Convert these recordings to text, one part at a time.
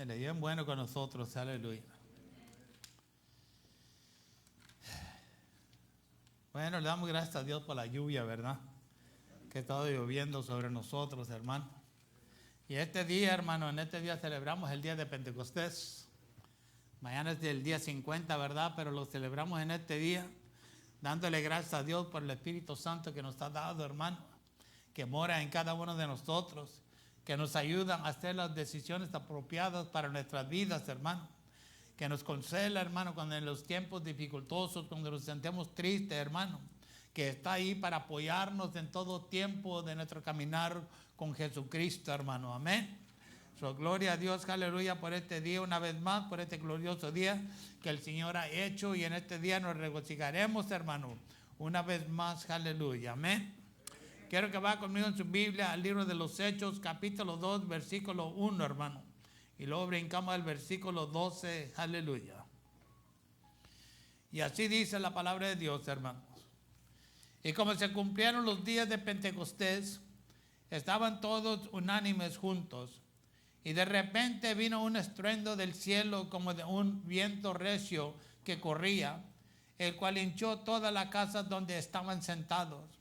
Él es bien bueno con nosotros, aleluya. Bueno, le damos gracias a Dios por la lluvia, ¿verdad? Que ha estado lloviendo sobre nosotros, hermano. Y este día, hermano, en este día celebramos el día de Pentecostés. Mañana es el día 50, ¿verdad? Pero lo celebramos en este día, dándole gracias a Dios por el Espíritu Santo que nos ha dado, hermano, que mora en cada uno de nosotros, que nos ayudan a hacer las decisiones apropiadas para nuestras vidas, hermano. Que nos consuela, hermano, cuando en los tiempos dificultosos, cuando nos sentimos tristes, hermano. Que está ahí para apoyarnos en todo tiempo de nuestro caminar con Jesucristo, hermano. Amén. So, gloria a Dios, aleluya, por este día, una vez más, por este glorioso día que el Señor ha hecho. Y en este día nos regocijaremos, hermano, una vez más, aleluya. Amén. Quiero que vaya conmigo en su Biblia al libro de los Hechos, capítulo 2, versículo 1, hermano. Y luego brincamos al versículo 12, aleluya. Y así dice la palabra de Dios, hermanos. Y como se cumplieron los días de Pentecostés, estaban todos unánimes juntos. Y de repente vino un estruendo del cielo como de un viento recio que corría, el cual hinchó toda la casa donde estaban sentados.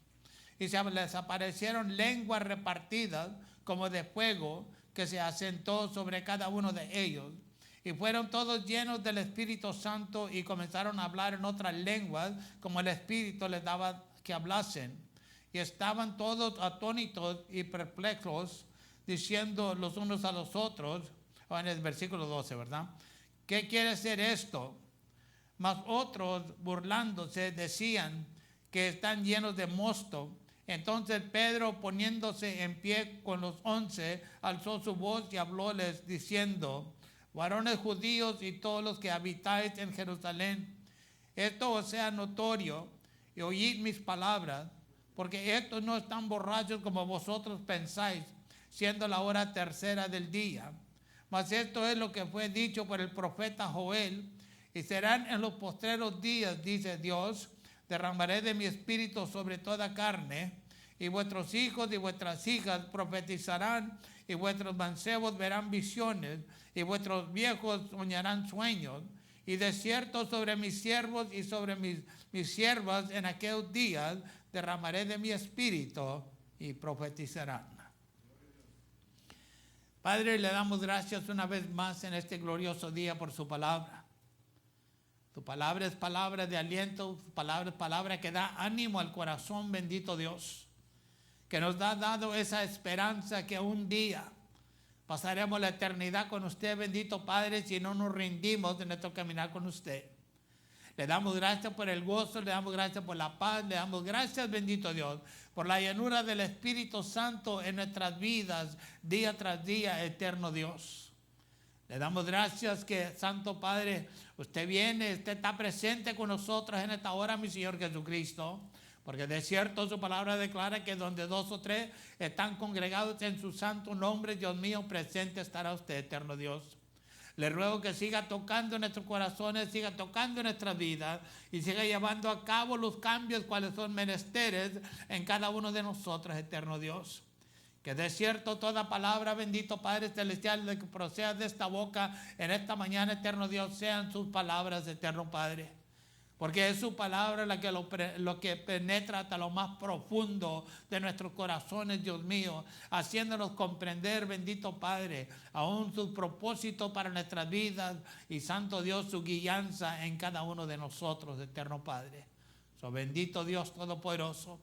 Y se les aparecieron lenguas repartidas como de fuego, que se asentó sobre cada uno de ellos. Y fueron todos llenos del Espíritu Santo y comenzaron a hablar en otras lenguas, como el Espíritu les daba que hablasen. Y estaban todos atónitos y perplejos, diciendo los unos a los otros, en el versículo 12, ¿verdad? ¿Qué quiere ser esto? Mas otros, burlándose, decían que están llenos de mosto. Entonces Pedro, poniéndose en pie con los 11, alzó su voz y hablóles diciendo: varones judíos y todos los que habitáis en Jerusalén, esto os sea notorio y oíd mis palabras, porque estos no están borrachos como vosotros pensáis, siendo la hora tercera del día. Mas esto es lo que fue dicho por el profeta Joel: y serán en los postreros días, dice Dios, derramaré de mi espíritu sobre toda carne, y vuestros hijos y vuestras hijas profetizarán, y vuestros mancebos verán visiones, y vuestros viejos soñarán sueños. Y de cierto sobre mis siervos y sobre mis siervas en aquellos días derramaré de mi espíritu y profetizarán. Padre, le damos gracias una vez más en este glorioso día por su palabra. Tu palabra es palabra de aliento, tu palabra es palabra que da ánimo al corazón, bendito Dios, que nos ha dado esa esperanza que un día pasaremos la eternidad con usted, bendito Padre, si no nos rendimos en nuestro caminar con usted. Le damos gracias por el gozo, le damos gracias por la paz, le damos gracias, bendito Dios, por la llenura del Espíritu Santo en nuestras vidas, día tras día, eterno Dios. Le damos gracias que, Santo Padre, usted viene, usted está presente con nosotros en esta hora, mi Señor Jesucristo. Porque de cierto su palabra declara que donde 2 o 3 están congregados en su santo nombre, Dios mío, presente estará usted, eterno Dios. Le ruego que siga tocando en nuestros corazones, siga tocando en nuestras vidas y siga llevando a cabo los cambios cuales son menesteres en cada uno de nosotros, eterno Dios. Que de cierto toda palabra, bendito Padre Celestial, que proceda de esta boca en esta mañana, eterno Dios, sean sus palabras, eterno Padre. Porque es su palabra lo que penetra hasta lo más profundo de nuestros corazones, Dios mío, haciéndonos comprender, bendito Padre, aún sus propósitos para nuestras vidas y, Santo Dios, su guianza en cada uno de nosotros, eterno Padre. Bendito Dios Todopoderoso,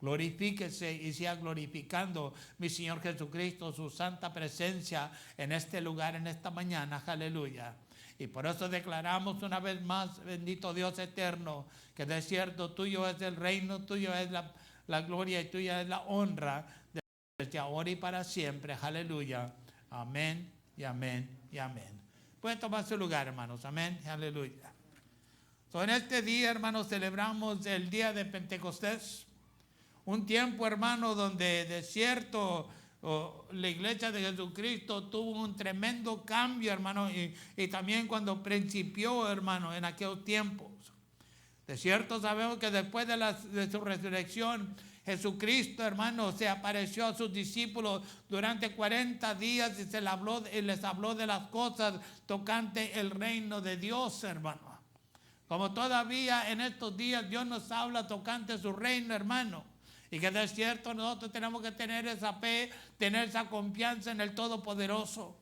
glorifíquese y siga glorificando, mi Señor Jesucristo, su santa presencia en este lugar, en esta mañana, aleluya. Y por eso declaramos una vez más, bendito Dios eterno, que de cierto tuyo es el reino, tuyo es la gloria y tuya es la honra desde ahora y para siempre. Aleluya. Amén y amén y amén. Pueden tomar su lugar, hermanos. Amén. Aleluya. En este día, hermanos, celebramos el día de Pentecostés. Un tiempo, hermano, donde de cierto la iglesia de Jesucristo tuvo un tremendo cambio, hermano, y también cuando principió, hermano, en aquellos tiempos. De cierto sabemos que después de su resurrección, Jesucristo, hermano, se apareció a sus discípulos durante 40 días y les habló de las cosas tocante el reino de Dios, hermano. Como todavía en estos días Dios nos habla tocante su reino, hermano. Y que de cierto nosotros tenemos que tener esa fe, tener esa confianza en el Todopoderoso.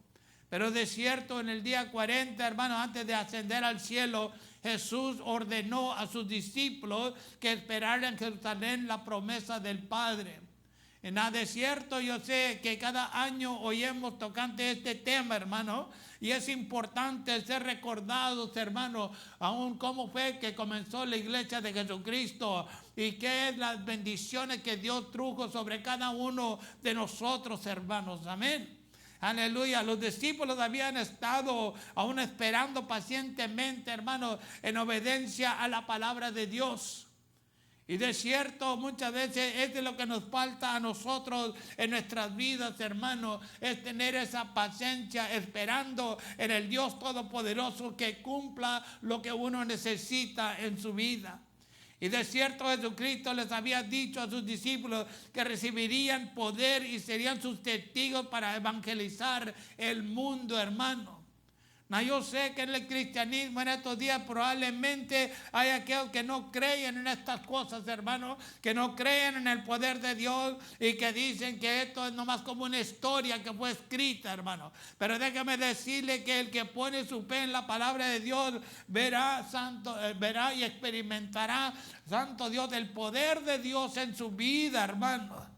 Pero de cierto en el día 40, hermano, antes de ascender al cielo, Jesús ordenó a sus discípulos que esperaran en Jerusalén la promesa del Padre. En el desierto yo sé que cada año oímos tocante este tema, hermano, y es importante ser recordados, hermano, aún cómo fue que comenzó la iglesia de Jesucristo y qué es las bendiciones que Dios trujo sobre cada uno de nosotros, hermanos. Amén. Aleluya. Los discípulos habían estado aún esperando pacientemente, hermano, en obediencia a la palabra de Dios. Y de cierto, muchas veces es de lo que nos falta a nosotros en nuestras vidas, hermano, es tener esa paciencia esperando en el Dios Todopoderoso que cumpla lo que uno necesita en su vida. Y de cierto Jesucristo les había dicho a sus discípulos que recibirían poder y serían sus testigos para evangelizar el mundo, hermano. Yo sé que en el cristianismo en estos días probablemente hay aquellos que no creen en estas cosas, hermano, que no creen en el poder de Dios y que dicen que esto es nomás como una historia que fue escrita, hermano. Pero déjame decirle que el que pone su fe en la palabra de Dios verá y experimentará, santo Dios, el poder de Dios en su vida, hermano.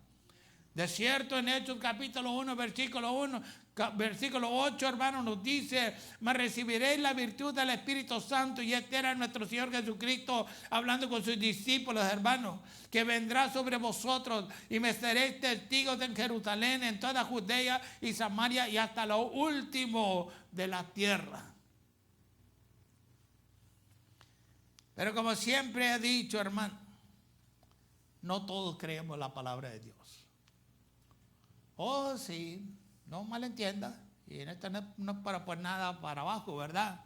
De cierto, en Hechos capítulo 1, versículo 8, hermano, nos dice: mas recibiréis la virtud del Espíritu Santo. Y este era nuestro Señor Jesucristo hablando con sus discípulos, hermano, que vendrá sobre vosotros y me seréis testigos en Jerusalén, en toda Judea y Samaria y hasta lo último de la tierra. Pero como siempre he dicho, hermano, no todos creemos la palabra de Dios. Oh, sí, no malentienda. Y en esto no es para poner nada para abajo, ¿verdad?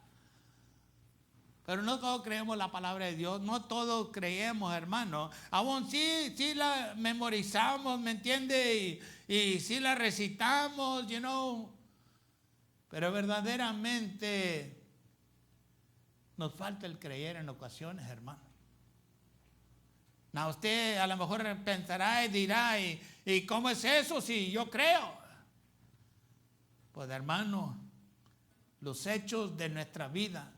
Pero no todos creemos la palabra de Dios. No todos creemos, hermano. Aún sí la memorizamos, ¿me entiende? Y sí la recitamos, Pero verdaderamente nos falta el creer en ocasiones, hermano. Usted a lo mejor pensará y dirá, ¿y cómo es eso si yo creo? Pues, hermano, los hechos de nuestra vida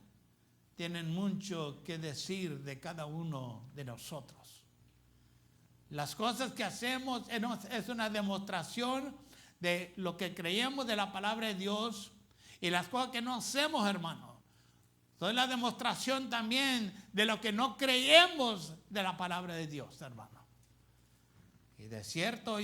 tienen mucho que decir de cada uno de nosotros. Las cosas que hacemos es una demostración de lo que creemos de la palabra de Dios, y las cosas que no hacemos, hermano, es la demostración también de lo que no creemos de la palabra de Dios, hermano. Y de cierto,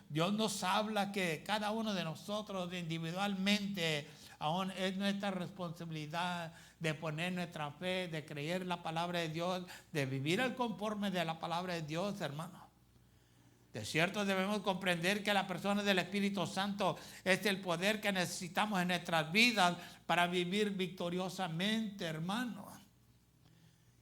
Dios nos habla que cada uno de nosotros individualmente, aún es nuestra responsabilidad de poner nuestra fe, de creer la palabra de Dios, de vivir el conforme de la palabra de Dios, hermano. De cierto, debemos comprender que la persona del Espíritu Santo es el poder que necesitamos en nuestras vidas para vivir victoriosamente, hermano.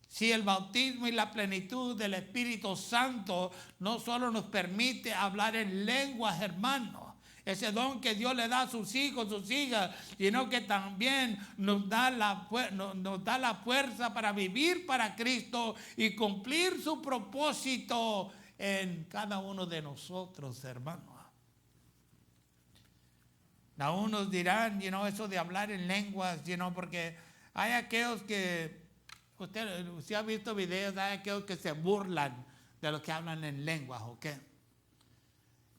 Si el bautismo y la plenitud del Espíritu Santo no solo nos permite hablar en lenguas, hermano, ese don que Dios le da a sus hijos, sus hijas, sino que también nos da la fuerza para vivir para Cristo y cumplir su propósito en cada uno de nosotros, hermano. Unos dirán, eso de hablar en lenguas, porque hay aquellos que, usted ha visto videos, hay aquellos que se burlan de los que hablan en lenguas, ¿ok?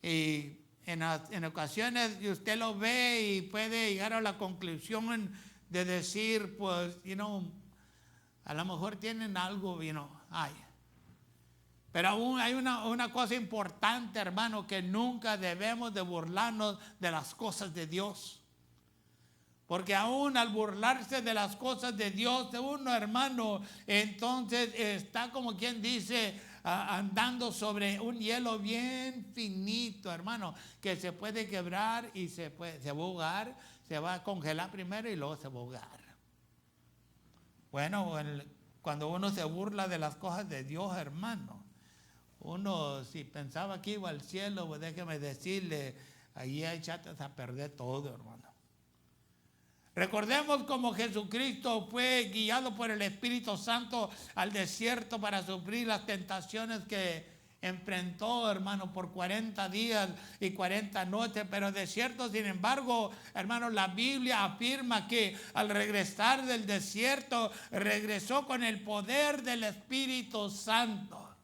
Y en ocasiones usted lo ve y puede llegar a la conclusión de decir, pues, a lo mejor tienen algo, hay. Pero aún hay una cosa importante, hermano, que nunca debemos de burlarnos de las cosas de Dios. Porque aún al burlarse de las cosas de Dios, de uno, hermano, entonces está como quien dice, andando sobre un hielo bien finito, hermano, que se puede quebrar y se va a ahogar, se va a congelar primero y luego se va a ahogar. Bueno, cuando uno se burla de las cosas de Dios, hermano, Uno, si pensaba que iba al cielo, pues déjeme decirle, ahí echaste a perder todo, hermano. Recordemos cómo Jesucristo fue guiado por el Espíritu Santo al desierto para sufrir las tentaciones que enfrentó, hermano, por 40 días y 40 noches. Pero de cierto, sin embargo, hermano, la Biblia afirma que al regresar del desierto, regresó con el poder del Espíritu Santo.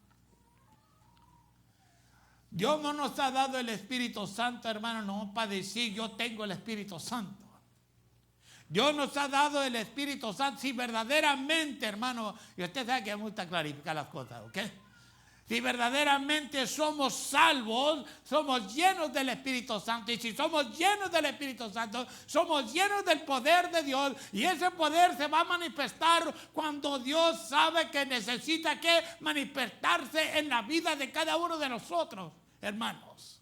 Dios no nos ha dado el Espíritu Santo, hermano, no para decir yo tengo el Espíritu Santo. Dios nos ha dado el Espíritu Santo si verdaderamente, hermano, y usted sabe que me gusta clarificar las cosas, ¿ok? Si verdaderamente somos salvos, somos llenos del Espíritu Santo. Y si somos llenos del Espíritu Santo, somos llenos del poder de Dios. Y ese poder se va a manifestar cuando Dios sabe que necesita que manifestarse en la vida de cada uno de nosotros, hermanos.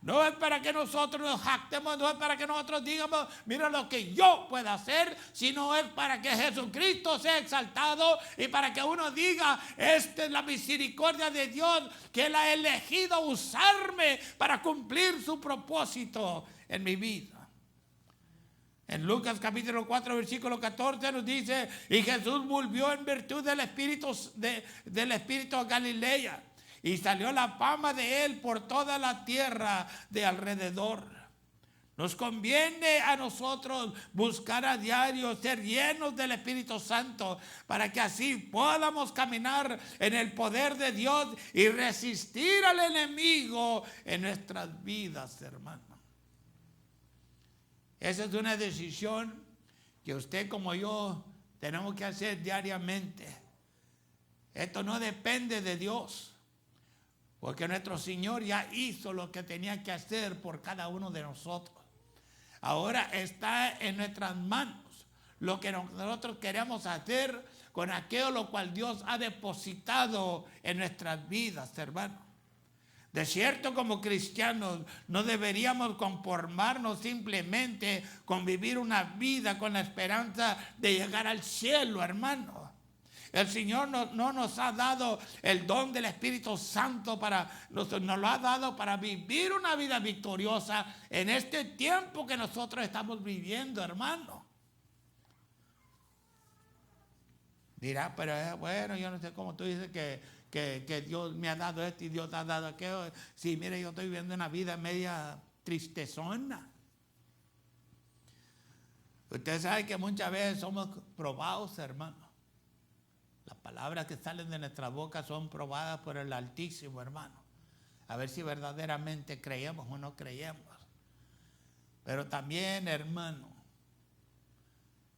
No es para que nosotros nos jactemos, no es para que nosotros digamos, mira lo que yo puedo hacer, sino es para que Jesucristo sea exaltado y para que uno diga, esta es la misericordia de Dios, que Él ha elegido usarme para cumplir su propósito en mi vida. En Lucas capítulo 4, versículo 14 nos dice, y Jesús volvió en virtud del Espíritu a Galilea. Y salió la fama de él por toda la tierra de alrededor. Nos conviene a nosotros buscar a diario ser llenos del Espíritu Santo para que así podamos caminar en el poder de Dios y resistir al enemigo en nuestras vidas, hermano. Esa es una decisión que usted como yo tenemos que hacer diariamente. Esto no depende de Dios. Porque nuestro Señor ya hizo lo que tenía que hacer por cada uno de nosotros. Ahora está en nuestras manos lo que nosotros queremos hacer con aquello lo cual Dios ha depositado en nuestras vidas, hermano. De cierto, como cristianos, no deberíamos conformarnos simplemente con vivir una vida con la esperanza de llegar al cielo, hermano. El Señor no nos ha dado el don del Espíritu Santo nos lo ha dado para vivir una vida victoriosa en este tiempo que nosotros estamos viviendo, hermano. Dirá, pero bueno, yo no sé cómo tú dices que Dios me ha dado esto y Dios te ha dado aquello. Sí, mire, yo estoy viviendo una vida media tristezona. Usted sabe que muchas veces somos probados, hermano. Las palabras que salen de nuestra boca son probadas por el Altísimo, hermano. A ver si verdaderamente creemos o no creemos. Pero también, hermano,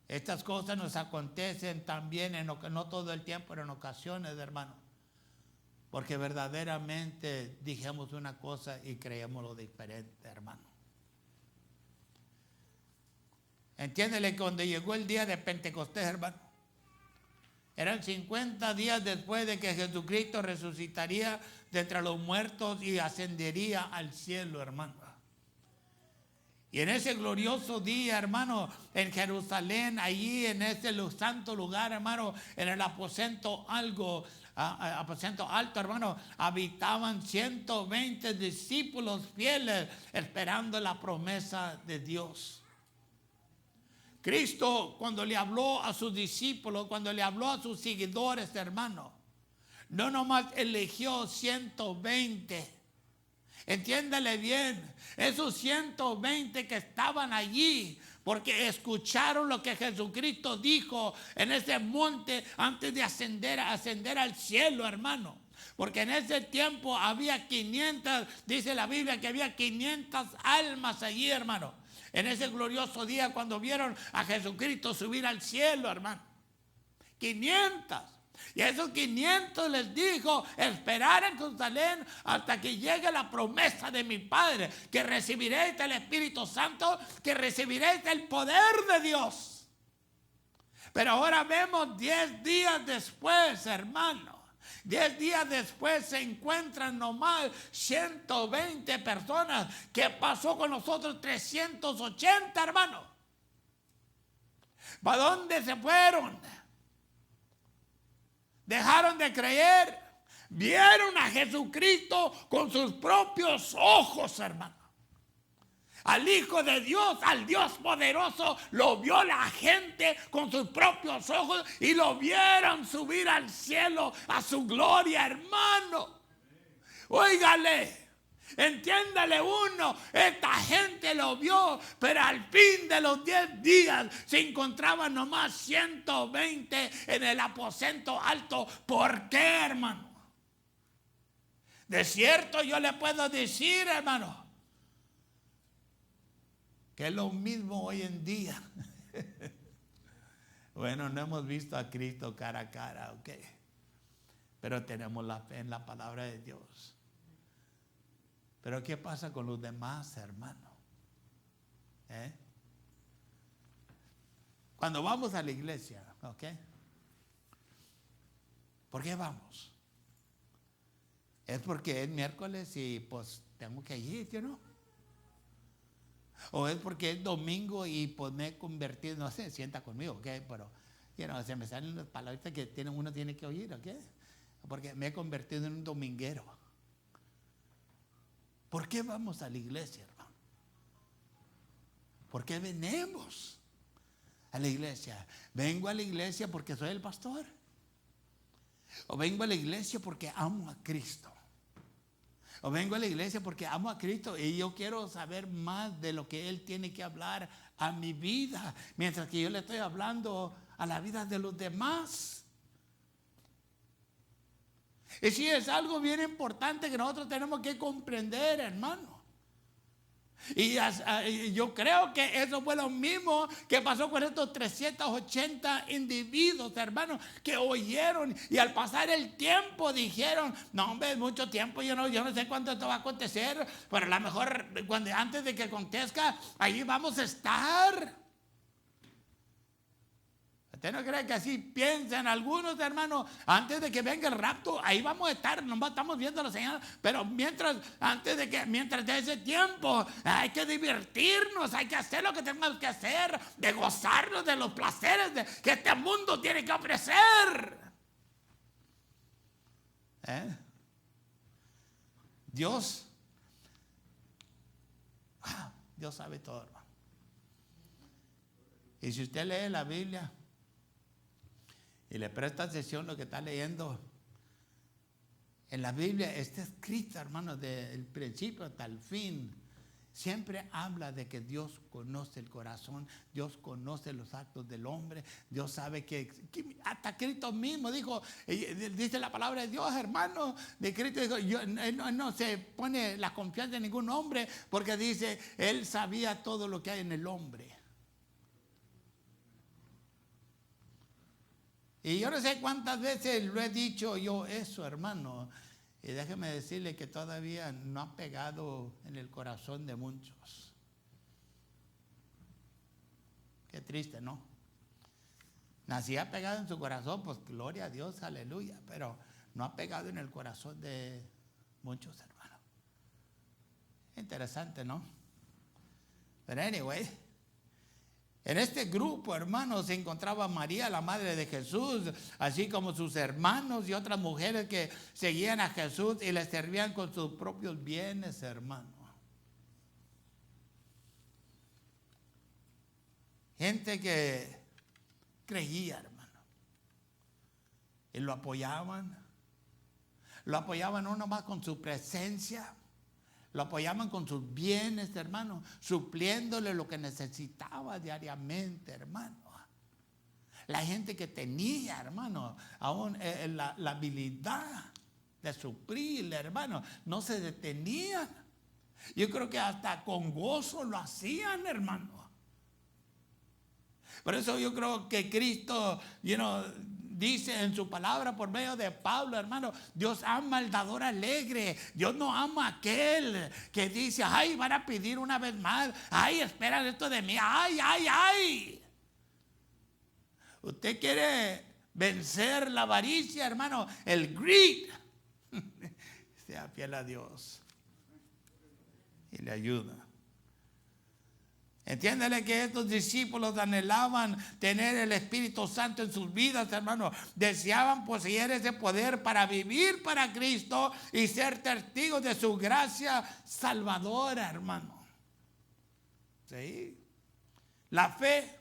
estas cosas nos acontecen también, no todo el tiempo, pero en ocasiones, hermano. Porque verdaderamente dijimos una cosa y creemos lo diferente, hermano. Entiéndele que cuando llegó el día de Pentecostés, hermano, eran 50 días después de que Jesucristo resucitaría de entre los muertos y ascendería al cielo, hermano. Y en ese glorioso día, hermano, en Jerusalén, allí en ese santo lugar, hermano, en el aposento alto, hermano, habitaban 120 discípulos fieles esperando la promesa de Dios. Cristo, cuando le habló a sus discípulos, cuando le habló a sus seguidores, hermano, no nomás eligió 120. Entiéndale bien, esos 120 que estaban allí, porque escucharon lo que Jesucristo dijo en ese monte antes de ascender al cielo, hermano. Porque en ese tiempo había 500, dice la Biblia que había 500 almas allí, hermano. En ese glorioso día cuando vieron a Jesucristo subir al cielo, hermano. 500. Y a esos 500 les dijo, esperar en Jerusalén hasta que llegue la promesa de mi Padre, que recibiréis el Espíritu Santo, que recibiréis el poder de Dios. Pero ahora vemos 10 días después, hermano. 10 días después se encuentran nomás 120 personas. ¿Qué pasó con nosotros 380, hermano? ¿Para dónde se fueron? Dejaron de creer, Vieron a Jesucristo con sus propios ojos, hermano. Al Hijo de Dios, al Dios poderoso, lo vio la gente con sus propios ojos y lo vieron subir al cielo a su gloria, hermano. Óigale, entiéndale uno, esta gente lo vio, pero al fin de los 10 días se encontraban nomás 120 en el aposento alto. ¿Por qué, hermano? De cierto yo le puedo decir, hermano, que es lo mismo hoy en día. Bueno, no hemos visto a Cristo cara a cara, ok, pero tenemos la fe en la palabra de Dios. Pero ¿qué pasa con los demás, hermano? Cuando vamos a la iglesia, ok, ¿por qué vamos? Es porque es miércoles y pues tengo que ir, ¿no? O es porque es domingo y pues me he convertido, no sé, sienta conmigo, ¿ok? Pero, se me salen las palabras que uno tiene que oír, ¿ok? Porque me he convertido en un dominguero. ¿Por qué vamos a la iglesia, hermano? ¿Por qué venimos a la iglesia? ¿Vengo a la iglesia porque soy el pastor? ¿O vengo a la iglesia porque amo a Cristo? ¿O vengo a la iglesia porque amo a Cristo y yo quiero saber más de lo que Él tiene que hablar a mi vida, mientras que yo le estoy hablando a la vida de los demás? Y sí, es algo bien importante que nosotros tenemos que comprender, hermano. Y yo creo que eso fue lo mismo que pasó con estos 380 individuos, hermanos, que oyeron y al pasar el tiempo dijeron: no, hombre, mucho tiempo, yo no sé cuándo esto va a acontecer, pero a lo mejor antes de que acontezca, ahí vamos a estar. ¿Usted no cree que así piensan algunos, hermanos? Antes de que venga el rapto, ahí vamos a estar, nomás estamos viendo la señal. Pero mientras de ese tiempo, hay que divertirnos, hay que hacer lo que tenemos que hacer, de gozarnos de los placeres que este mundo tiene que ofrecer. Dios sabe todo, hermano. Y si usted lee la Biblia y le presta atención a lo que está leyendo, en la Biblia está escrito, hermano, desde el principio hasta el fin. Siempre habla de que Dios conoce el corazón, Dios conoce los actos del hombre, Dios sabe que hasta Cristo mismo dijo, dice la palabra de Dios, hermano, de Cristo dijo, él no se pone la confianza en ningún hombre, porque dice, Él sabía todo lo que hay en el hombre. Y yo no sé cuántas veces lo he dicho yo eso, hermano. Y déjeme decirle que todavía no ha pegado en el corazón de muchos. Qué triste, ¿no? Si ha pegado en su corazón, pues gloria a Dios, aleluya. Pero no ha pegado en el corazón de muchos, hermanos. Interesante, ¿no? Pero anyway, en este grupo, hermanos, se encontraba María, la madre de Jesús, así como sus hermanos y otras mujeres que seguían a Jesús y le servían con sus propios bienes, hermano. Gente que creía, hermano, y lo apoyaban no nomás con su presencia, lo apoyaban con sus bienes, hermano, supliéndole lo que necesitaba diariamente, hermano. La gente que tenía, hermano, aún la habilidad de suplirle, hermano, no se detenían. Yo creo que hasta con gozo lo hacían, hermano. Por eso yo creo que Cristo, dice en su palabra por medio de Pablo, hermano, Dios ama al dador alegre. Dios no ama a aquel que dice, ay, van a pedir una vez más, ay, esperan esto de mí, ay. Usted quiere vencer la avaricia, hermano, el greed. Sea fiel a Dios y le ayuda. Entiéndele que estos discípulos anhelaban tener el Espíritu Santo en sus vidas, hermano. Deseaban poseer ese poder para vivir para Cristo y ser testigos de su gracia salvadora, hermano. ¿Sí? La fe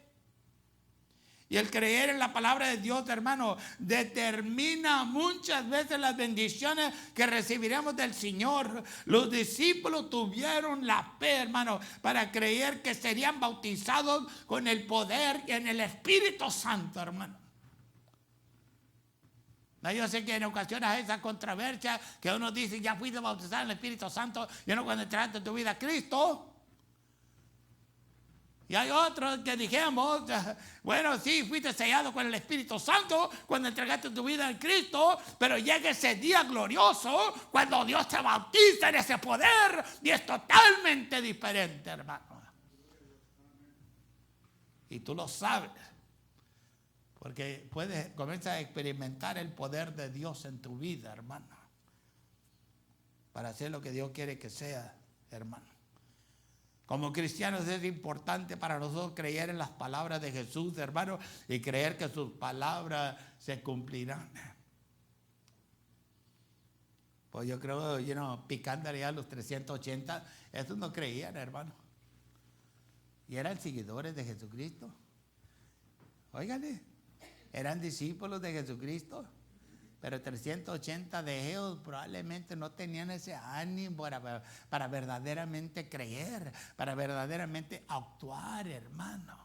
y el creer en la palabra de Dios, hermano, determina muchas veces las bendiciones que recibiremos del Señor. Los discípulos tuvieron la fe, hermano, para creer que serían bautizados con el poder en el Espíritu Santo, hermano. Yo sé que en ocasiones hay esa controversia que uno dice, ya fuiste bautizado en el Espíritu Santo, y no cuando entraste en tu vida a Cristo. Y hay otros que dijimos, bueno, sí, fuiste sellado con el Espíritu Santo cuando entregaste tu vida en Cristo, pero llega ese día glorioso cuando Dios te bautiza en ese poder y es totalmente diferente, hermano. Y tú lo sabes, porque comienzas a experimentar el poder de Dios en tu vida, hermano, para hacer lo que Dios quiere que sea, hermano. Como cristianos es importante para nosotros creer en las palabras de Jesús, hermano, y creer que sus palabras se cumplirán. Pues yo creo, picándole a los 380, esos no creían, hermano. Y eran seguidores de Jesucristo. Óigale, eran discípulos de Jesucristo. Pero 380 de ellos probablemente no tenían ese ánimo para verdaderamente creer, para verdaderamente actuar, hermano.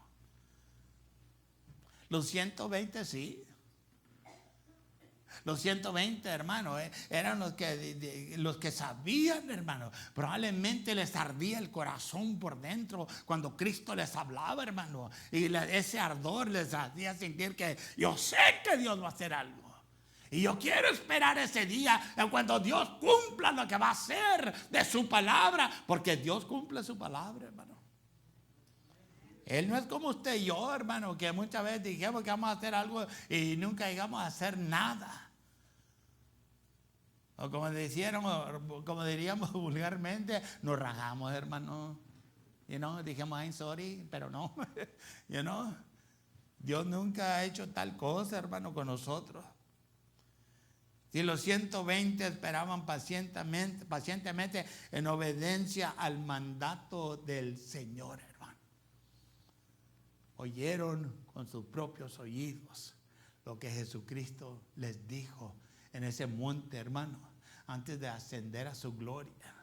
Los 120 sí. Los 120, hermano, eran los que sabían, hermano. Probablemente les ardía el corazón por dentro cuando Cristo les hablaba, hermano. Y ese ardor les hacía sentir que yo sé que Dios va a hacer algo. Y yo quiero esperar ese día cuando Dios cumpla lo que va a hacer de su palabra. Porque Dios cumple su palabra, hermano. Él no es como usted y yo, hermano, que muchas veces dijimos que vamos a hacer algo y nunca llegamos a hacer nada. O como diríamos vulgarmente, nos rajamos, hermano. Dijimos, I'm sorry, pero no. Dios nunca ha hecho tal cosa, hermano, con nosotros. Si los 120 esperaban pacientemente en obediencia al mandato del Señor, hermano. Oyeron con sus propios oídos lo que Jesucristo les dijo en ese monte, hermano, antes de ascender a su gloria.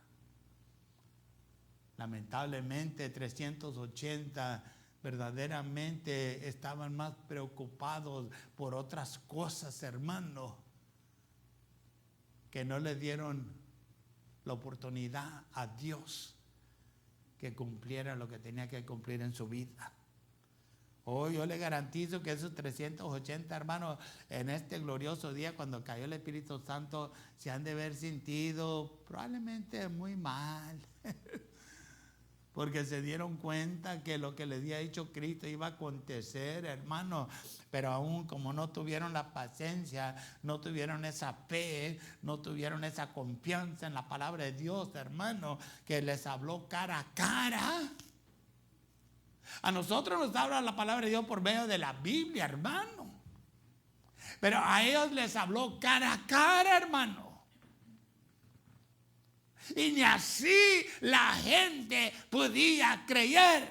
Lamentablemente 380 verdaderamente estaban más preocupados por otras cosas, hermano, que no le dieron la oportunidad a Dios que cumpliera lo que tenía que cumplir en su vida. Hoy yo le garantizo que esos 380 hermanos en este glorioso día cuando cayó el Espíritu Santo se han de haber sentido probablemente muy mal. Porque se dieron cuenta que lo que les había dicho Cristo iba a acontecer, hermano. Pero aún como no tuvieron la paciencia, no tuvieron esa fe, no tuvieron esa confianza en la palabra de Dios, hermano, que les habló cara a cara. A nosotros nos habla la palabra de Dios por medio de la Biblia, hermano. Pero a ellos les habló cara a cara, hermano. Y ni así la gente podía creer.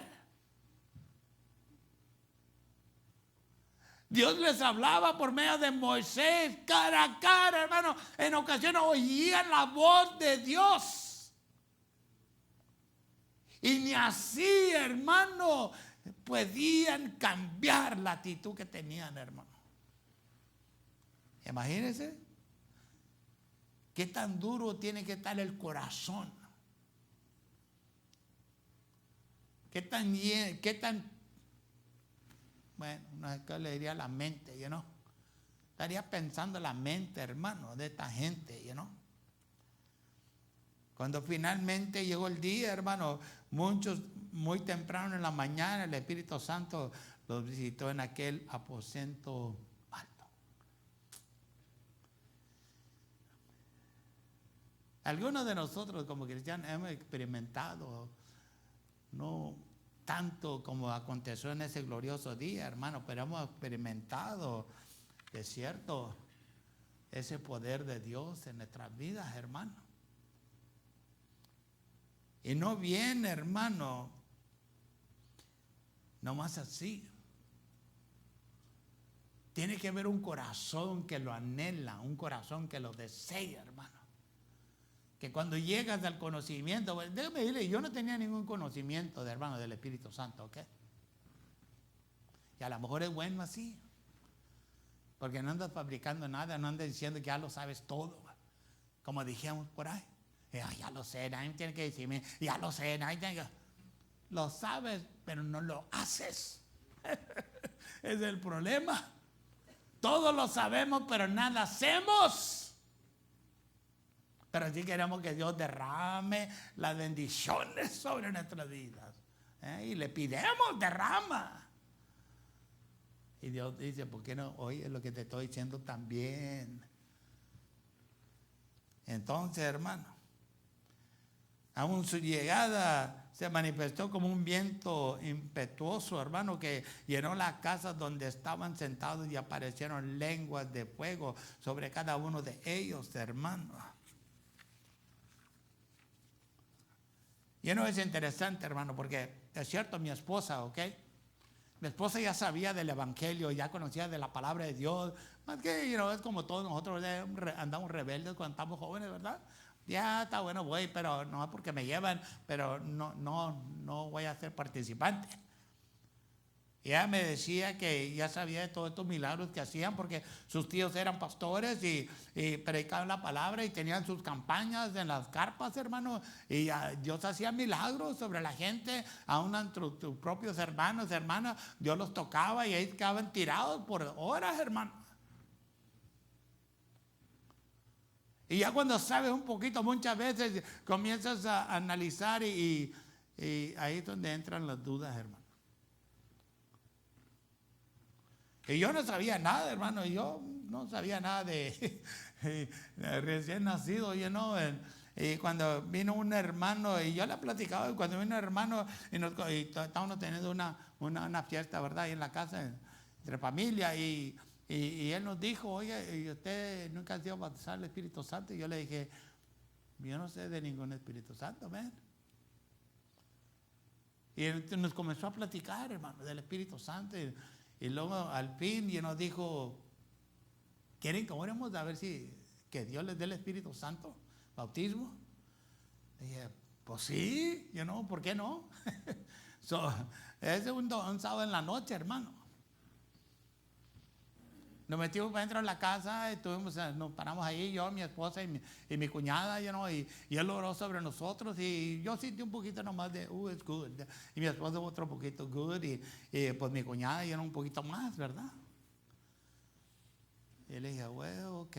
Dios les hablaba por medio de Moisés, cara a cara, hermano. En ocasiones oían la voz de Dios. Y ni así, hermano, podían cambiar la actitud que tenían, hermano. Imagínense. ¿Qué tan duro tiene que estar el corazón? ¿Qué tan, bueno, no es que le diría la mente, Estaría pensando la mente, hermano, de esta gente, Cuando finalmente llegó el día, hermano, muchos muy temprano en la mañana el Espíritu Santo los visitó en aquel aposento alto. Algunos de nosotros como cristianos hemos experimentado tanto como aconteció en ese glorioso día, hermano, pero hemos experimentado, de cierto, ese poder de Dios en nuestras vidas, hermano. Y no viene, hermano, nomás así. Tiene que haber un corazón que lo anhela, un corazón que lo desea, hermano. Que cuando llegas al conocimiento, pues, déjame decirle, yo no tenía ningún conocimiento de hermano del Espíritu Santo, ¿ok? Y a lo mejor es bueno así. Porque no andas fabricando nada, no andas diciendo que ya lo sabes todo. Como dijimos por ahí. Ya lo sé, nadie tiene que decirme, ya lo sé, nadie tiene que... Lo sabes, pero no lo haces. Es el problema. Todos lo sabemos, pero nada hacemos. Pero sí queremos que Dios derrame las bendiciones sobre nuestras vidas. Y le pidemos, derrama. Y Dios dice, ¿por qué no oyes lo que te estoy diciendo también? Entonces, hermano, aún su llegada se manifestó como un viento impetuoso, hermano, que llenó las casas donde estaban sentados y aparecieron lenguas de fuego sobre cada uno de ellos, hermano. Y no es interesante, hermano, porque es cierto, mi esposa, ¿ok? Mi esposa ya sabía del evangelio, ya conocía de la palabra de Dios. Más que, es como todos nosotros andamos rebeldes cuando estamos jóvenes, ¿verdad? Ya está bueno, voy, pero no porque me llevan, pero no voy a ser participante. Y ella me decía que ya sabía de todos estos milagros que hacían porque sus tíos eran pastores y predicaban la palabra y tenían sus campañas en las carpas, hermano. Y Dios hacía milagros sobre la gente, aún entre sus propios hermanos, hermanas. Dios los tocaba y ahí quedaban tirados por horas, hermano. Y ya cuando sabes un poquito, muchas veces comienzas a analizar y ahí es donde entran las dudas, hermano. Y yo no sabía nada, hermano, yo no sabía nada de recién nacido, y cuando vino un hermano, y yo le platicaba, y cuando vino un hermano, y estábamos teniendo una fiesta, ¿verdad?, ahí en la casa, entre familia, y él nos dijo, oye, ¿y usted nunca ha sido bautizado el Espíritu Santo? Y yo le dije, yo no sé de ningún Espíritu Santo, ven. Y él nos comenzó a platicar, hermano, del Espíritu Santo. Y luego al fin y nos dijo, ¿quieren que oremos a ver si que Dios les dé el Espíritu Santo? ¿Bautismo? Le dije, pues sí, ¿por qué no? Es un sábado en la noche, hermano. Nos metimos para dentro de la casa, nos paramos ahí, yo, mi esposa y mi cuñada, y él oró sobre nosotros, y yo sentí un poquito nomás de, it's good, y mi esposa otro poquito good, y pues mi cuñada un poquito más, ¿verdad? Y le dije, bueno, ok.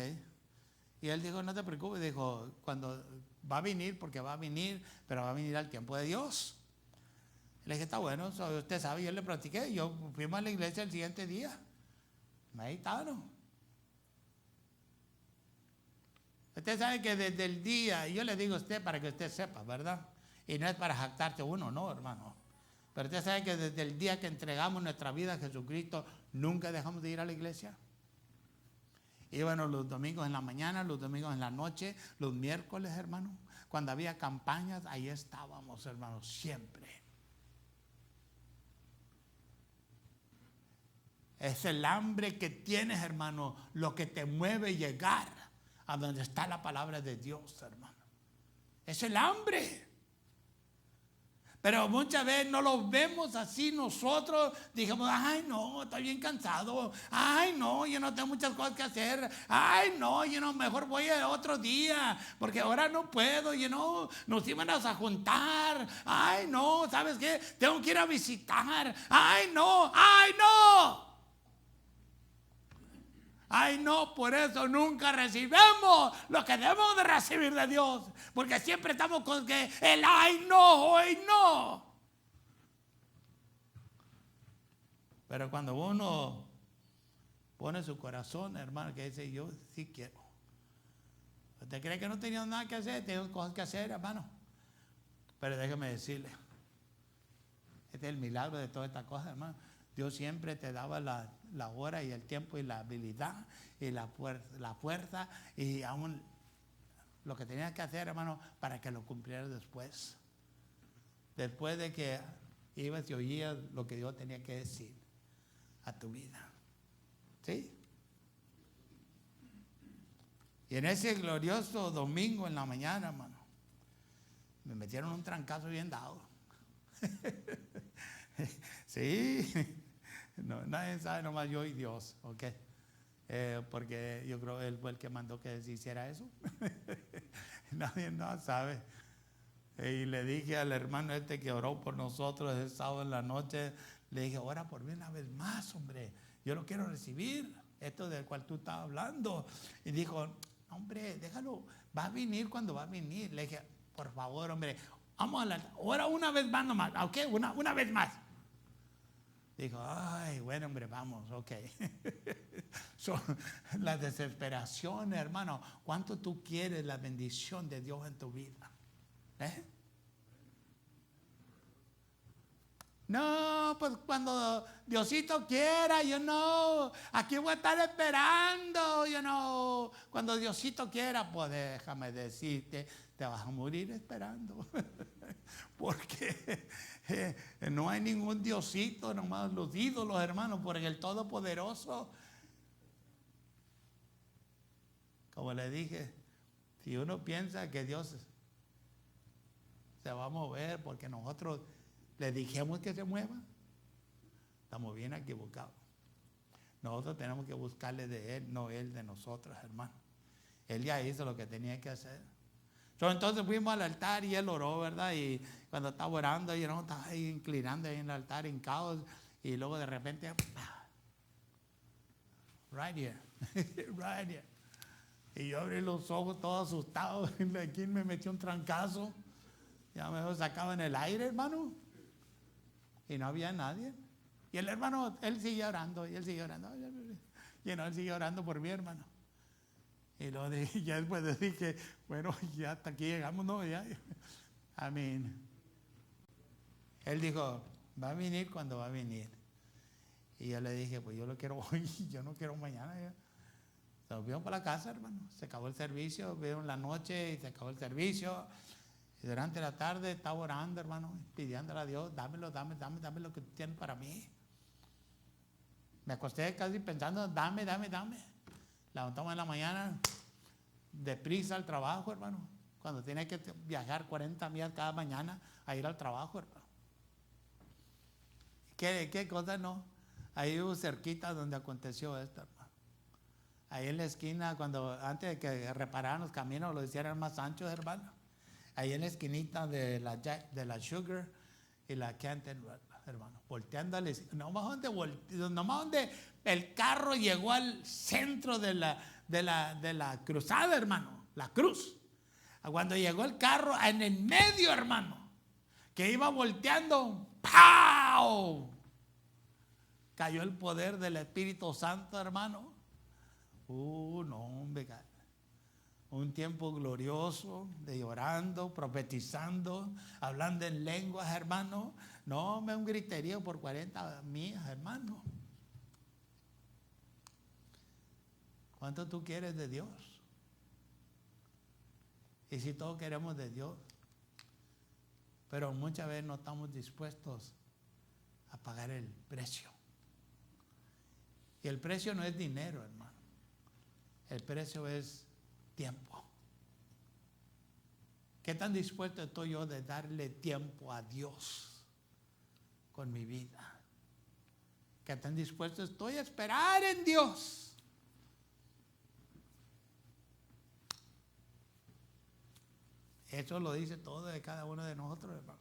Y él dijo, no te preocupes, dijo, cuando va a venir, porque va a venir, pero va a venir al tiempo de Dios. Le dije, está bueno, usted sabe, yo le platiqué, yo fuimos a la iglesia el siguiente día. Meditaron. Usted sabe que desde el día, yo le digo a usted para que usted sepa, ¿verdad? Y no es para jactarse uno, no, hermano. Pero usted sabe que desde el día que entregamos nuestra vida a Jesucristo, nunca dejamos de ir a la iglesia. Íbamos los domingos en la mañana, los domingos en la noche, los miércoles, hermano. Cuando había campañas, ahí estábamos, hermano, siempre. Es el hambre que tienes, hermano, lo que te mueve llegar a donde está la palabra de Dios, hermano. Es el hambre. Pero muchas veces no lo vemos así nosotros. Dijimos, ay no, estoy bien cansado. Ay no, yo no tengo muchas cosas que hacer. Ay no, mejor voy a otro día. Porque ahora no puedo, nos íbamos a juntar. Ay no, ¿sabes qué? Tengo que ir a visitar. Ay no, ay no. Ay no, por eso nunca recibimos lo que debemos de recibir de Dios, porque siempre estamos con que el ay no, hoy no. Pero cuando uno pone su corazón, hermano, que dice yo sí quiero. ¿Usted cree que no tenía nada que hacer? Tengo cosas que hacer, hermano. Pero déjeme decirle, Este es el milagro de toda esta cosa, hermano. Dios siempre te daba la hora y el tiempo y la habilidad y la fuerza y aún lo que tenías que hacer, hermano, para que lo cumplieras después. Después de que ibas y oías lo que Dios tenía que decir a tu vida. ¿Sí? Y en ese glorioso domingo en la mañana, hermano, me metieron un trancazo bien dado. Sí, no, nadie sabe, nomás yo y Dios, ¿ok? Porque yo creo que Él fue el que mandó que se hiciera eso. Nadie no sabe. Y le dije al hermano este que oró por nosotros el sábado en la noche, le dije, ora por mí una vez más, hombre, yo lo quiero recibir, esto del cual tú estás hablando. Y dijo, hombre, déjalo, va a venir cuando va a venir. Le dije, por favor, hombre, vamos a ora una vez más nomás, ¿ok? Una vez más. Dijo, ay, bueno, hombre, vamos, ok. La desesperación, hermano, ¿cuánto tú quieres la bendición de Dios en tu vida? No, pues cuando Diosito quiera, aquí voy a estar esperando, cuando Diosito quiera, pues déjame decirte, te vas a morir esperando. Porque no hay ningún Diosito, nomás los ídolos, hermanos, porque el Todopoderoso, como le dije, si uno piensa que Dios se va a mover porque nosotros le dijimos que se mueva, estamos bien equivocados. Nosotros tenemos que buscarle de Él, no Él de nosotros, hermano. Él ya hizo lo que tenía que hacer. Entonces fuimos al altar y Él oró, ¿verdad? Y cuando estaba orando, yo estaba ahí inclinando ahí en el altar, hincados, y luego de repente, right here, right here. Y yo abrí los ojos todo asustado, aquí me metió un trancazo, ya me sacaba en el aire, hermano, y no había nadie. Y el hermano, él sigue orando, y él sigue orando, él sigue orando por mí, hermano. Y luego ya después dije, bueno, ya hasta aquí llegamos, ¿no? Ya. Amén. Él dijo, va a venir cuando va a venir. Y yo le dije, pues yo lo quiero hoy, yo no quiero mañana. Ya. Nos fuimos para la casa, hermano. Se acabó el servicio, vieron la noche y se acabó el servicio. Y durante la tarde estaba orando, hermano, pidiéndole a Dios, dame lo que tú tienes para mí. Me acosté casi pensando, dame. Levantamos en la mañana, deprisa al trabajo, hermano. Cuando tiene que viajar 40 millas cada mañana a ir al trabajo, hermano. ¿Qué cosa no? Ahí hubo cerquita donde aconteció esto, hermano. Ahí en la esquina, antes de que repararan los caminos, lo hicieran más anchos, hermano. Ahí en la esquinita de la Sugar y la Canton, hermano. Volteando nomás donde el carro llegó al centro de la cruzada, hermano. La cruz. Cuando llegó el carro en el medio, hermano, que iba volteando, ¡pau! Cayó el poder del Espíritu Santo, hermano. No, hombre, un tiempo glorioso de orando, profetizando, hablando en lenguas, hermano. No, un griterío por 40 millas, hermano. ¿Cuánto tú quieres de Dios? Y si todos queremos de Dios, pero muchas veces no estamos dispuestos a pagar el precio. Y el precio no es dinero, hermano. El precio es tiempo. ¿Qué tan dispuesto estoy yo de darle tiempo a Dios con mi vida? ¿Qué tan dispuesto estoy a esperar en Dios? Eso lo dice todo de cada uno de nosotros, hermano.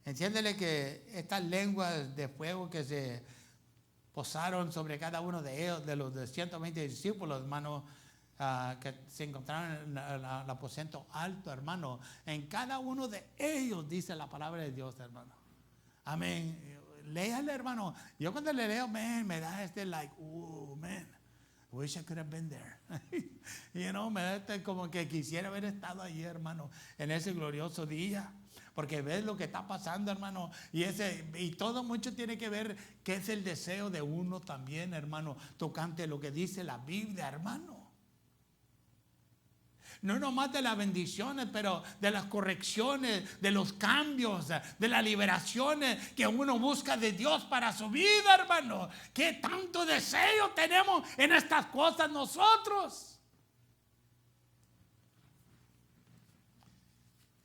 Entiéndele que estas lenguas de fuego que se posaron sobre cada uno de ellos, de los 120 discípulos, hermano, que se encontraron en el aposento alto, hermano. En cada uno de ellos dice la palabra de Dios, hermano. Amén. Léale, hermano. Yo cuando le leo, me da man, wish I could have been there. Me da como que quisiera haber estado allí, hermano, en ese glorioso día. Porque ves lo que está pasando, hermano. Y todo mucho tiene que ver que es el deseo de uno también, hermano. Tocante lo que dice la Biblia, hermano. No nomás de las bendiciones, pero de las correcciones, de los cambios, de las liberaciones que uno busca de Dios para su vida, hermano. ¿Qué tanto deseo tenemos en estas cosas nosotros?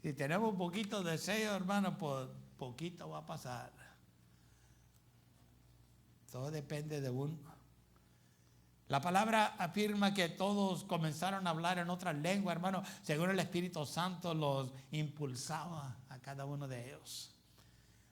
Si tenemos un poquito de deseo, hermano, pues poquito va a pasar. Todo depende de uno. La palabra afirma que todos comenzaron a hablar en otras lenguas, hermano, según el Espíritu Santo los impulsaba a cada uno de ellos.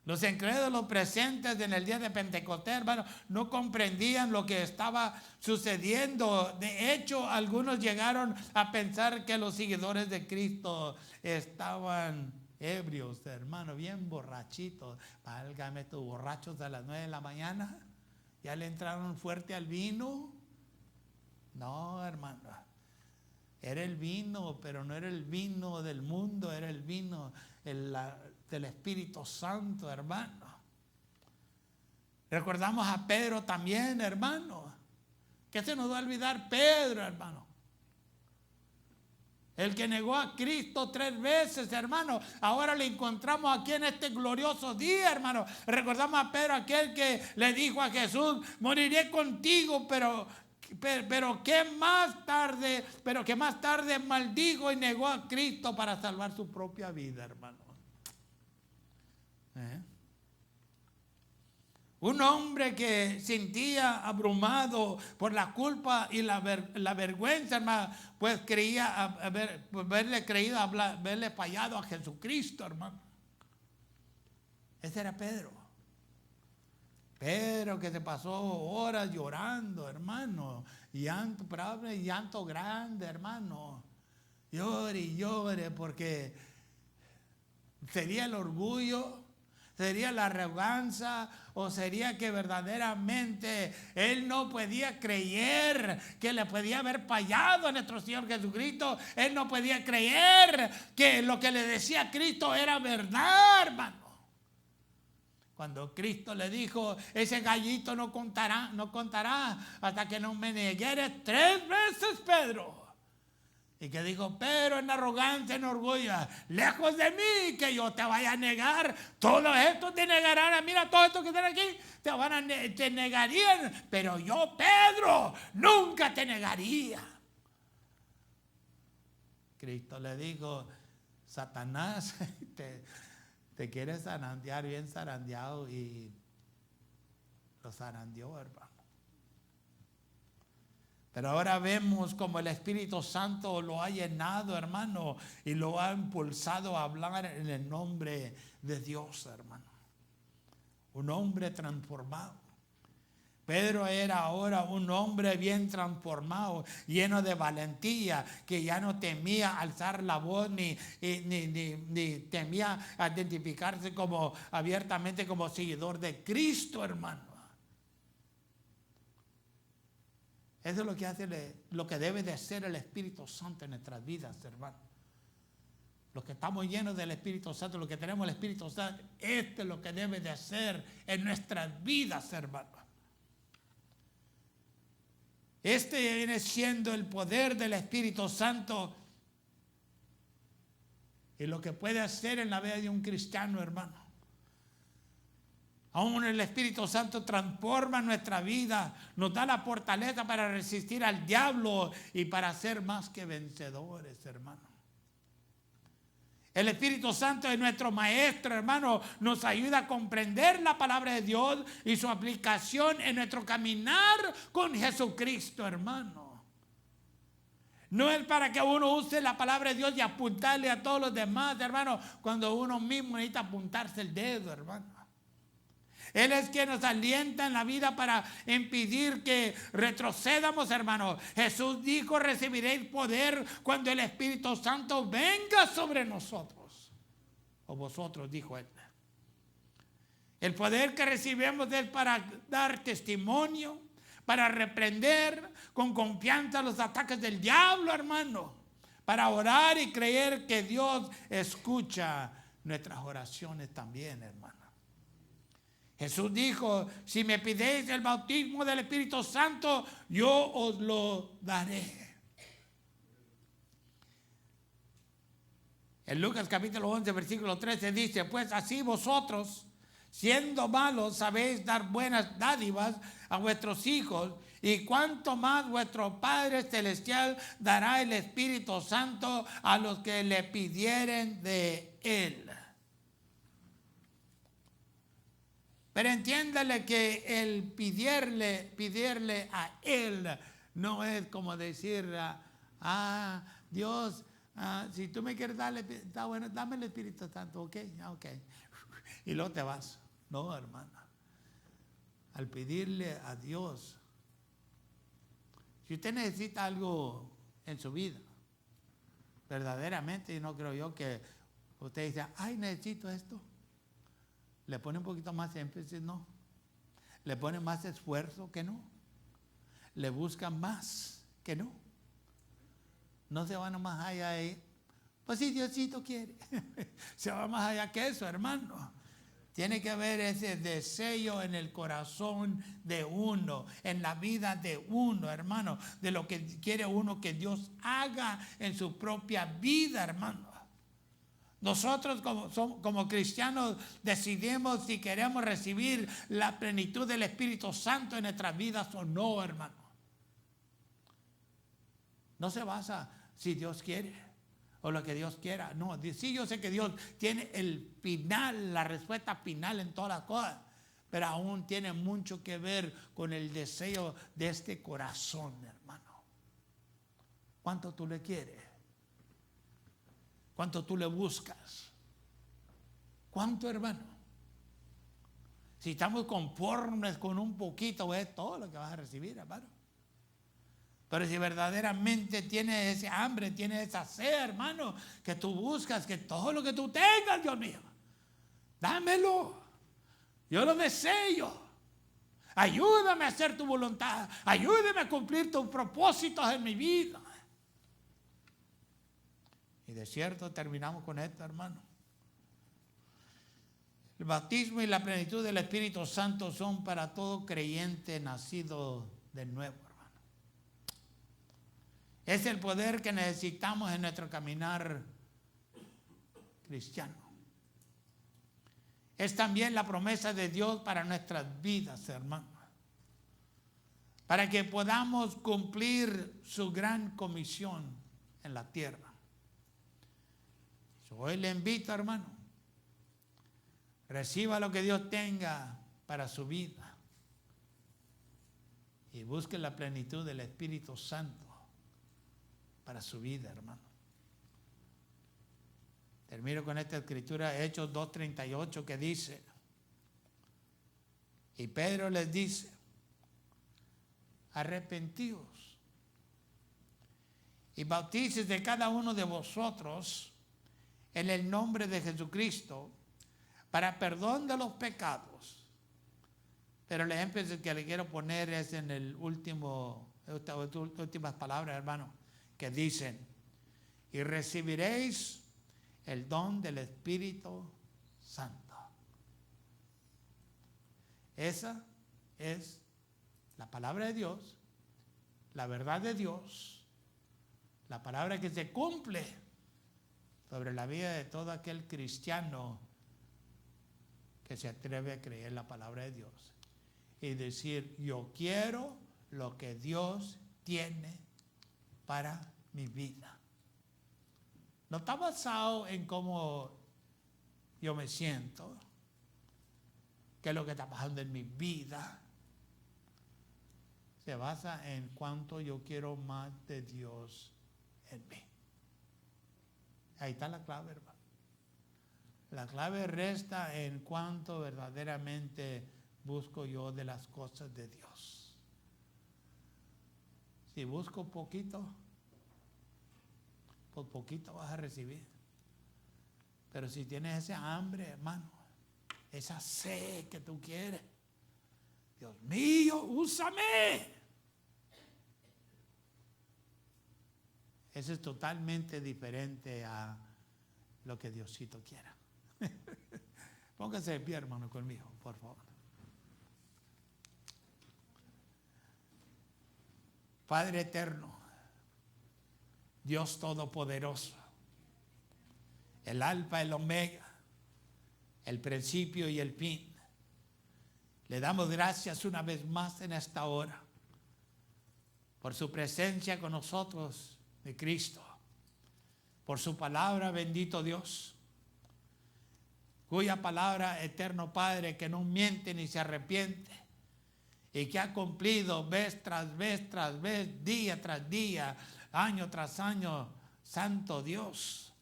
Los incrédulos presentes en el día de Pentecostés, hermano, no comprendían lo que estaba sucediendo. De hecho, algunos llegaron a pensar que los seguidores de Cristo estaban ebrios, hermano, bien borrachitos. Válgame, estos borrachos a las 9 de la mañana, ya le entraron fuerte al vino. No, hermano, era el vino, pero no era el vino del mundo, era el vino del Espíritu Santo, hermano. Recordamos a Pedro también, hermano. ¿Qué se nos va a olvidar Pedro, hermano? El que negó a Cristo 3 veces, hermano. Ahora le encontramos aquí en este glorioso día, hermano. Recordamos a Pedro, aquel que le dijo a Jesús: moriré contigo, pero que más tarde maldijo y negó a Cristo para salvar su propia vida, hermano. Un hombre que sentía abrumado por la culpa y la vergüenza, hermano, pues creía haberle fallado a Jesucristo, hermano. Ese era Pedro. Pero que se pasó horas llorando, hermano. Llanto grande, hermano. Llore y llore, porque sería el orgullo, sería la arrogancia, o sería que verdaderamente él no podía creer que le podía haber fallado a nuestro Señor Jesucristo. Él no podía creer que lo que le decía Cristo era verdad, hermano. Cuando Cristo le dijo: ese gallito no contará hasta que no me negueres 3 veces, Pedro. Y que dijo Pedro en arrogancia, en orgullo: lejos de mí que yo te vaya a negar. Todos estos te negarán. Mira, todos estos que están aquí te negarían. Pero yo, Pedro, nunca te negaría. Cristo le dijo: Satanás, te quieres zarandear bien zarandeado, y lo zarandeó, hermano. Pero ahora vemos como el Espíritu Santo lo ha llenado, hermano, y lo ha impulsado a hablar en el nombre de Dios, hermano. Un hombre transformado. Pedro era ahora un hombre bien transformado, lleno de valentía, que ya no temía alzar la voz ni temía identificarse abiertamente como seguidor de Cristo, hermano. Eso es lo que hace, lo que debe de ser el Espíritu Santo en nuestras vidas, hermano. Los que estamos llenos del Espíritu Santo, los que tenemos el Espíritu Santo, esto es lo que debe de hacer en nuestras vidas, hermano. Este viene siendo el poder del Espíritu Santo y lo que puede hacer en la vida de un cristiano, hermano. Aún el Espíritu Santo transforma nuestra vida, nos da la fortaleza para resistir al diablo y para ser más que vencedores, hermano. El Espíritu Santo es nuestro maestro, hermano. Nos ayuda a comprender la palabra de Dios y su aplicación en nuestro caminar con Jesucristo, hermano. No es para que uno use la palabra de Dios y apuntarle a todos los demás, hermano, cuando uno mismo necesita apuntarse el dedo, hermano. Él es quien nos alienta en la vida para impedir que retrocedamos, hermano. Jesús dijo: recibiréis poder cuando el Espíritu Santo venga sobre nosotros. O vosotros, dijo él. El poder que recibimos es para dar testimonio, para reprender con confianza los ataques del diablo, hermano. Para orar y creer que Dios escucha nuestras oraciones también, hermano. Jesús dijo, si me pidéis el bautismo del Espíritu Santo, yo os lo daré. En Lucas capítulo 11, versículo 13 dice, pues así vosotros, siendo malos, sabéis dar buenas dádivas a vuestros hijos, y cuánto más vuestro Padre Celestial dará el Espíritu Santo a los que le pidieren de Él. Pero entiéndale que el pedirle a Él no es como decir, Dios, si tú me quieres darle, está bueno, dame el Espíritu Santo, ok. Y luego te vas. No, hermana. Al pedirle a Dios, si usted necesita algo en su vida, verdaderamente, y no creo yo que usted dice, necesito esto. Le pone un poquito más de énfasis, no. Le pone más esfuerzo, que no. Le busca más, que no. No se va nomás allá ahí. Pues si Diosito quiere. Se va más allá que eso, hermano. Tiene que haber ese deseo en el corazón de uno, en la vida de uno, hermano, de lo que quiere uno que Dios haga en su propia vida, hermano. Nosotros como cristianos decidimos si queremos recibir la plenitud del Espíritu Santo en nuestras vidas o no, hermano. No se basa si Dios quiere o lo que Dios quiera. No, sí, yo sé que Dios tiene el final, la respuesta final en todas las cosas, pero aún tiene mucho que ver con el deseo de este corazón, hermano. ¿Cuánto tú le quieres? ¿Cuánto tú le buscas? ¿Cuánto, hermano? Si estamos conformes con un poquito, es todo lo que vas a recibir, hermano. Pero si verdaderamente tienes ese hambre, tienes esa sed, hermano, que tú buscas, que todo lo que tú tengas, Dios mío, dámelo. Yo lo deseo. Ayúdame a hacer tu voluntad. Ayúdame a cumplir tus propósitos en mi vida. Y de cierto terminamos con esto, hermano. El bautismo y la plenitud del Espíritu Santo son para todo creyente nacido de nuevo, hermano. Es el poder que necesitamos en nuestro caminar cristiano. Es también la promesa de Dios para nuestras vidas, hermano. Para que podamos cumplir su gran comisión en la tierra. Hoy le invito, hermano, reciba lo que Dios tenga para su vida y busque la plenitud del Espíritu Santo para su vida, hermano. Termino con esta escritura, Hechos 2:38, que dice, y Pedro les dice, arrepentíos y bautícese de cada uno de vosotros en el nombre de Jesucristo para perdón de los pecados. Pero el énfasis que le quiero poner es en el últimas palabras, hermano, que dicen, y recibiréis el don del Espíritu Santo. Esa es la palabra de Dios, la verdad de Dios, la palabra que se cumple sobre la vida de todo aquel cristiano que se atreve a creer la palabra de Dios y decir, yo quiero lo que Dios tiene para mi vida. No está basado en cómo yo me siento, qué es lo que está pasando en mi vida. Se basa en cuánto yo quiero más de Dios en mí. Ahí está la clave, hermano. La clave resta en cuánto verdaderamente busco yo de las cosas de Dios. Si busco poquito, por poquito vas a recibir. Pero si tienes ese hambre, hermano, esa sed que tú quieres, Dios mío, úsame. Eso es totalmente diferente a lo que Diosito quiera. Póngase de pie, hermano, conmigo, por favor. Padre eterno, Dios todopoderoso, el alfa, el omega, el principio y el fin. Le damos gracias una vez más en esta hora por su presencia con nosotros de Cristo, por su palabra, bendito Dios, cuya palabra, eterno Padre, que no miente ni se arrepiente y que ha cumplido vez tras vez tras vez, día tras día, año tras año, santo Dios,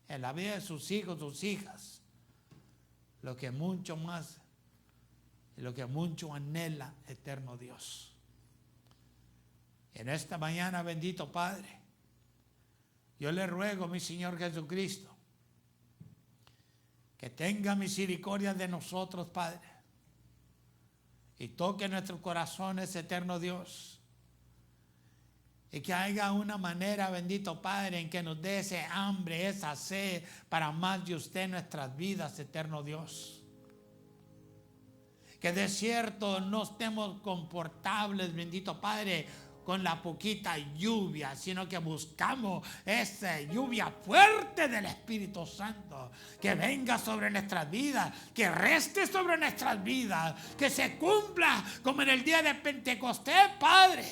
en la vida de sus hijos, sus hijas, lo que mucho más, lo que mucho anhela, eterno Dios. En esta mañana, bendito Padre, yo le ruego, mi Señor Jesucristo, que tenga misericordia de nosotros, Padre, y toque nuestros corazones, eterno Dios, y que haya una manera, bendito Padre, en que nos dé ese hambre, esa sed para más de usted en nuestras vidas, eterno Dios. Que de cierto no estemos confortables, bendito Padre, con la poquita lluvia, sino que buscamos esa lluvia fuerte del Espíritu Santo, que venga sobre nuestras vidas, que reste sobre nuestras vidas, que se cumpla como en el día de Pentecostés, Padre,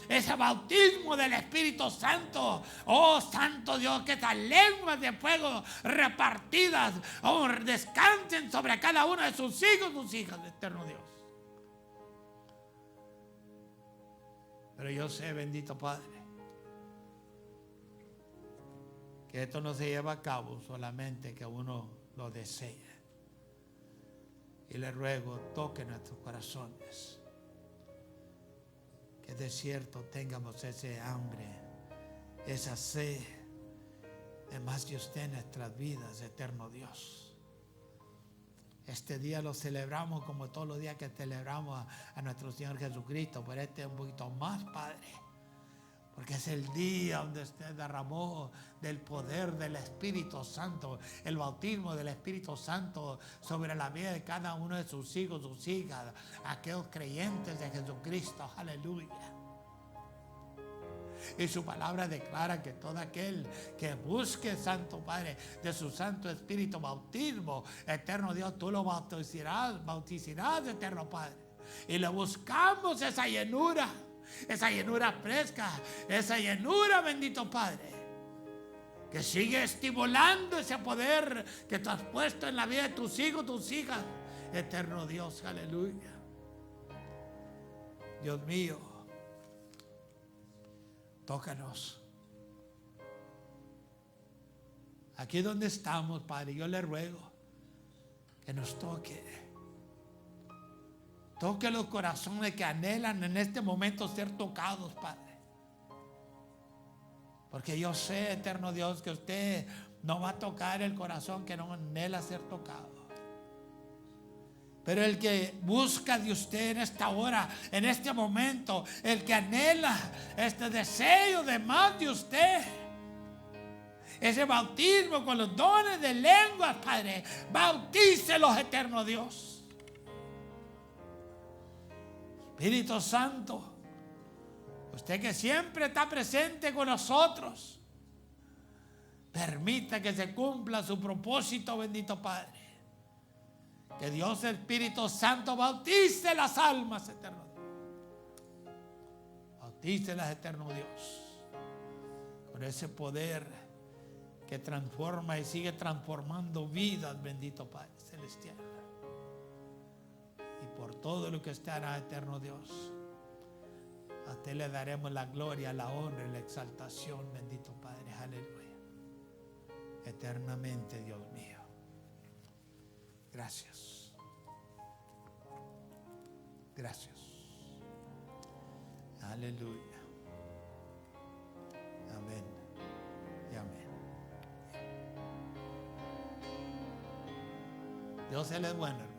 ese bautismo del Espíritu Santo. Oh, santo Dios, que estas lenguas de fuego repartidas, oh, descansen sobre cada uno de sus hijos, sus hijas, eterno Dios. Pero yo sé, bendito Padre, que esto no se lleva a cabo solamente que uno lo desee. Y le ruego, toque nuestros corazones, que de cierto tengamos ese hambre, esa sed de más de usted en nuestras vidas, eterno Dios. Este día lo celebramos como todos los días que celebramos a nuestro Señor Jesucristo, pero este es un poquito más, Padre, porque es el día donde usted derramó del poder del Espíritu Santo, el bautismo del Espíritu Santo sobre la vida de cada uno de sus hijos, sus hijas, aquellos creyentes de Jesucristo. Aleluya. Y su palabra declara que todo aquel que busque, Santo Padre, de su Santo Espíritu, bautismo, eterno Dios, tú lo bautizarás, eterno Padre. Y le buscamos esa llenura fresca, esa llenura, bendito Padre, que sigue estimulando ese poder que tú has puesto en la vida de tus hijos, tus hijas, eterno Dios. Aleluya. Dios mío, tócanos. Aquí donde estamos, Padre, yo le ruego que nos toque. Toque los corazones que anhelan en este momento ser tocados, Padre. Porque yo sé, eterno Dios, que usted no va a tocar el corazón que no anhela ser tocado. Pero el que busca de usted en esta hora, en este momento, el que anhela este deseo de más de usted, ese bautismo con los dones de lenguas, Padre, bautícelos, eterno Dios. Espíritu Santo, usted que siempre está presente con nosotros, permita que se cumpla su propósito, bendito Padre. Que Dios Espíritu Santo bautice las almas, eterno Dios. Bautícelas, eterno Dios, con ese poder que transforma y sigue transformando vidas, bendito Padre Celestial. Y por todo lo que usted hará, eterno Dios, a usted le daremos la gloria, la honra y la exaltación, bendito Padre. Aleluya. Eternamente, Dios mío. Gracias. Gracias. Aleluya. Amén y amén. Dios, Él es bueno, hermano.